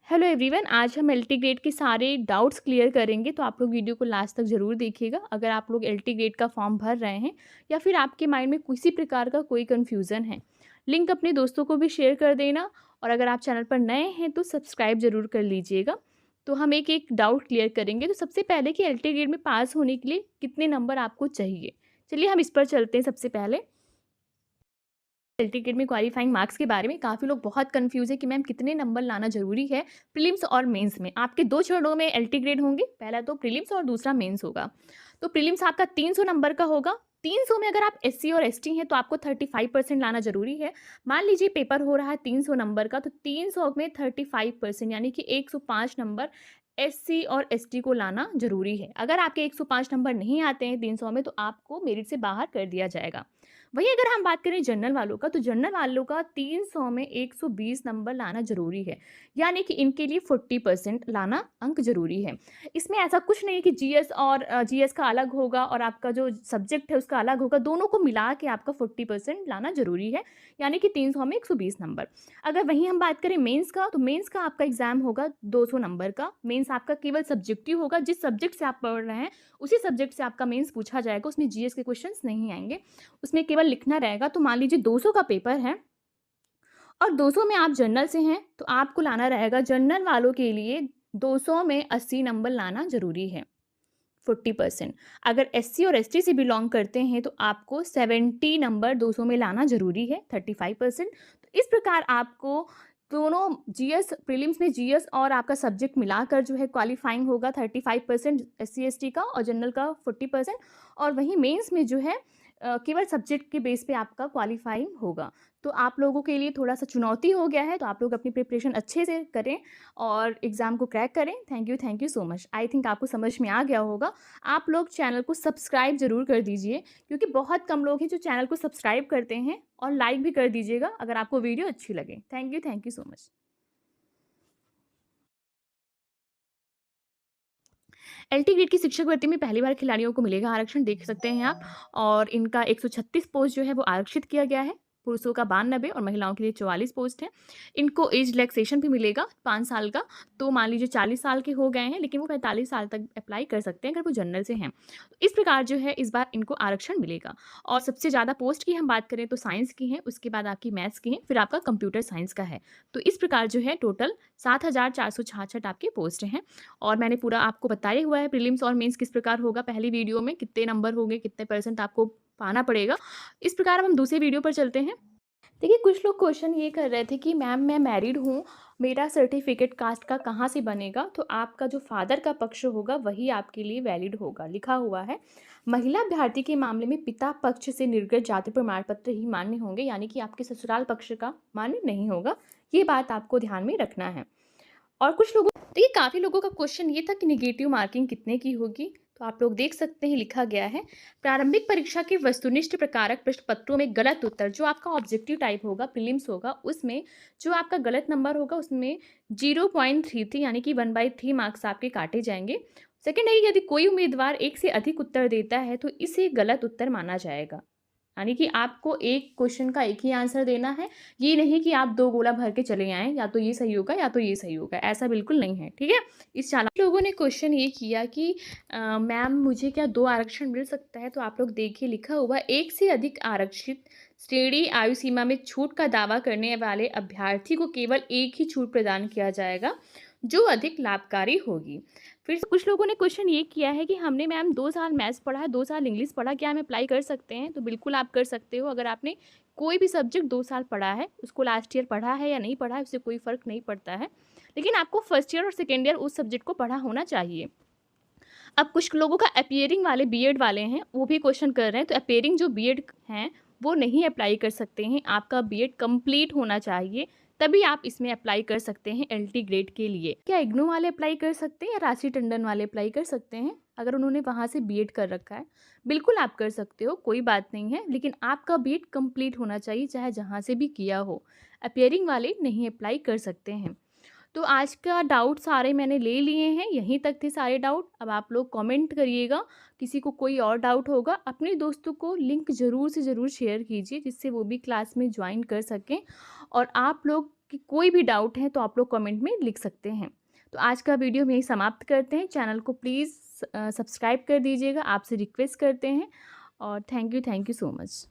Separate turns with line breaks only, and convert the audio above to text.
Hello everyone, आज हम LT grade के सारे डाउट्स क्लियर करेंगे। तो आप लोग वीडियो को लास्ट तक ज़रूर देखिएगा। अगर आप लोग एलटी ग्रेड का फॉर्म भर रहे हैं या फिर आपके माइंड में किसी प्रकार का कोई कन्फ्यूज़न है, लिंक अपने दोस्तों को भी शेयर कर देना। और अगर आप चैनल पर नए हैं तो सब्सक्राइब ज़रूर कर लीजिएगा। तो हम एक एक डाउट क्लियर करेंगे। तो सबसे पहले कि एलटी ग्रेड में पास होने के लिए कितने नंबर आपको चाहिए, चलिए हम इस पर चलते हैं। सबसे पहले एल टिकट में क्वालिफाइंग मार्क्स के बारे में काफ़ी लोग बहुत कंफ्यूज है कि मैम कितने नंबर लाना ज़रूरी है प्रीलिम्स और मेंस में। आपके दो चरणों में एल टी ग्रेड होंगे, पहला तो प्रीलिम्स और दूसरा मेंस होगा। तो प्रीलिम्स आपका 300 नंबर का होगा। 300 में अगर आप एससी और एसटी हैं तो आपको 35% लाना ज़रूरी है। मान लीजिए पेपर हो रहा है 300 नंबर का, तो 300 में 35% यानी कि 105 नंबर एससी और एसटी को लाना ज़रूरी है। अगर आपके 105 नंबर नहीं आते हैं 300 में तो आपको मेरिट से बाहर कर दिया जाएगा। वहीं अगर हम बात करें जनरल वालों का, तो जनरल वालों का 300 में 120 नंबर लाना ज़रूरी है, यानी कि इनके लिए 40% लाना अंक ज़रूरी है। इसमें ऐसा कुछ नहीं है कि जीएस और जीएस का अलग होगा और आपका जो सब्जेक्ट है उसका अलग होगा, दोनों को मिला के आपका 40% लाना ज़रूरी है, यानी कि 300 में 120 नंबर। अगर वहीं हम बात करें मेंस का, तो मेंस का आपका एग्जाम होगा 200 नंबर का। मेंस आपका केवल सब्जेक्टिव होगा, जिस सब्जेक्ट से आप पढ़ रहे हैं उसी सब्जेक्ट से आपका मेंस पूछा जाएगा, उसमें जीएस के क्वेश्चंस नहीं आएंगे, उसमें केवल लिखना रहेगा। तो मान लीजिए 200 का पेपर है और 200 में आप जनरल से हैं तो आपको लाना रहेगा, जनरल वालों के लिए 200 में 80 नंबर लाना ज़रूरी है, 40%। अगर एससी और एसटी से बिलोंग करते हैं तो आपको 70 नंबर 200 में लाना ज़रूरी है, 35%। तो इस प्रकार आपको दोनों जीएस प्रीलिम्स में जीएस और आपका सब्जेक्ट मिलाकर जो है क्वालिफाइंग होगा 35% एससी एसटी का और जनरल का 40%। और वहीं मेंस में जो है केवल सब्जेक्ट के बेस पे आपका क्वालिफाइंग होगा। तो आप लोगों के लिए थोड़ा-सा चुनौती हो गया है, तो आप लोग अपनी प्रिपरेशन अच्छे से करें और एग्ज़ाम को क्रैक करें। Thank you so much. I think आपको समझ में आ गया होगा। आप लोग चैनल को सब्सक्राइब ज़रूर कर दीजिए, क्योंकि बहुत कम लोग हैं जो चैनल को सब्सक्राइब करते हैं, और लाइक भी कर दीजिएगा अगर आपको वीडियो अच्छी लगे। Thank you so much. LT grade की शिक्षक भर्ती में पहली बार खिलाड़ियों को मिलेगा आरक्षण, देख सकते हैं आप। और इनका 136 पोस्ट जो है वो आरक्षित किया गया है। पुरुषों का 92 और महिलाओं के लिए 44 पोस्ट है। इनको एज रिलैक्सेशन भी मिलेगा 5 साल का। तो मान लीजिए 40 साल के हो गए हैं, लेकिन वो 45 साल तक अप्लाई कर सकते हैं अगर वो जनरल से हैं। तो इस प्रकार जो है इस बार इनको आरक्षण मिलेगा। और सबसे ज़्यादा पोस्ट की हम बात करें तो साइंस की है, उसके बाद आपकी मैथ्स की है, फिर आपका कंप्यूटर साइंस का है। तो इस प्रकार जो है टोटल 7466 आपके पोस्ट हैं। और मैंने पूरा आपको बताया हुआ है प्रीलिम्स और मेंस किस प्रकार होगा, पहली वीडियो में कितने नंबर होंगे, कितने परसेंट आपको पाना पड़ेगा। इस प्रकार अब हम दूसरे वीडियो पर चलते हैं। देखिए, कुछ लोग क्वेश्चन ये कर रहे थे कि मैम मैं मैरिड हूँ, मेरा सर्टिफिकेट कास्ट का कहाँ से बनेगा। तो आपका जो फादर का पक्ष होगा वही आपके लिए वैलिड होगा। लिखा हुआ है, महिला अभ्यर्थी के मामले में पिता पक्ष से निर्गत जाति प्रमाण पत्र ही मान्य होंगे, यानी कि आपके ससुराल पक्ष का मान्य नहीं होगा। ये बात आपको ध्यान में रखना है। और कुछ लोगों तो ये काफ़ी लोगों का क्वेश्चन ये था कि नेगेटिव मार्किंग कितने की होगी। तो आप लोग देख सकते हैं, लिखा गया है, प्रारंभिक परीक्षा के वस्तुनिष्ठ प्रकारक प्रश्न पत्रों में गलत उत्तर, जो आपका ऑब्जेक्टिव टाइप होगा प्रीलिम्स होगा, उसमें जो आपका गलत नंबर होगा उसमें 0.33 यानी कि 1/3 मार्क्स आपके काटे जाएंगे। सेकेंड है, यदि कोई उम्मीदवार एक से अधिक उत्तर देता है तो इसे गलत उत्तर माना जाएगा, यानी कि आपको एक क्वेश्चन का एक ही आंसर देना है। ये नहीं कि आप 2 गोला भर के चले आएँ, या तो ये सही होगा या तो ये सही होगा, ऐसा बिल्कुल नहीं है, ठीक है? इस चालाक लोगों ने क्वेश्चन ये किया कि मैम मुझे क्या 2 आरक्षण मिल सकता है? तो आप लोग देखिए, लिखा हुआ एक से अधिक आरक्षित श्रेणी आयु सीमा में छूट का दावा करने वाले अभ्यर्थी को केवल एक ही छूट प्रदान किया जाएगा, जो अधिक लाभकारी होगी। फिर से कुछ लोगों ने क्वेश्चन ये किया है कि हमने मैम 2 साल मैथ्स पढ़ा है, 2 साल इंग्लिश पढ़ा, क्या हम अप्लाई कर सकते हैं? तो बिल्कुल आप कर सकते हो। अगर आपने कोई भी सब्जेक्ट 2 साल पढ़ा है, उसको लास्ट ईयर पढ़ा है या नहीं पढ़ा है, उससे कोई फ़र्क नहीं पड़ता है। लेकिन आपको फर्स्ट ईयर और सेकंड ईयर उस सब्जेक्ट को पढ़ा होना चाहिए। अब कुछ लोगों का अपीयरिंग वाले बीएड वाले हैं, वो भी क्वेश्चन कर रहे हैं। तो अपीयरिंग जो बीएड हैं, वो नहीं अप्लाई कर सकते हैं। आपका बीएड कंप्लीट होना चाहिए, तभी आप इसमें अप्लाई कर सकते हैं एलटी ग्रेड के लिए। क्या इग्नू वाले अप्लाई कर सकते हैं या राशि टंडन वाले अप्लाई कर सकते हैं, अगर उन्होंने वहाँ से बीएड कर रखा है? बिल्कुल आप कर सकते हो, कोई बात नहीं है, लेकिन आपका बीएड कंप्लीट होना चाहिए, चाहे जहाँ से भी किया हो। अपीयरिंग वाले नहीं अप्लाई कर सकते हैं। तो आज का डाउट सारे मैंने ले लिए हैं, यहीं तक थे सारे डाउट। अब आप लोग कमेंट करिएगा, किसी को कोई और डाउट होगा। अपने दोस्तों को लिंक ज़रूर से ज़रूर शेयर कीजिए, जिससे वो भी क्लास में ज्वाइन कर सकें। और आप लोग कि कोई भी डाउट है तो आप लोग कमेंट में लिख सकते हैं। तो आज का वीडियो हम यहीं समाप्त करते हैं। चैनल को प्लीज़ सब्सक्राइब कर दीजिएगा, आपसे रिक्वेस्ट करते हैं और थैंक यू सो मच।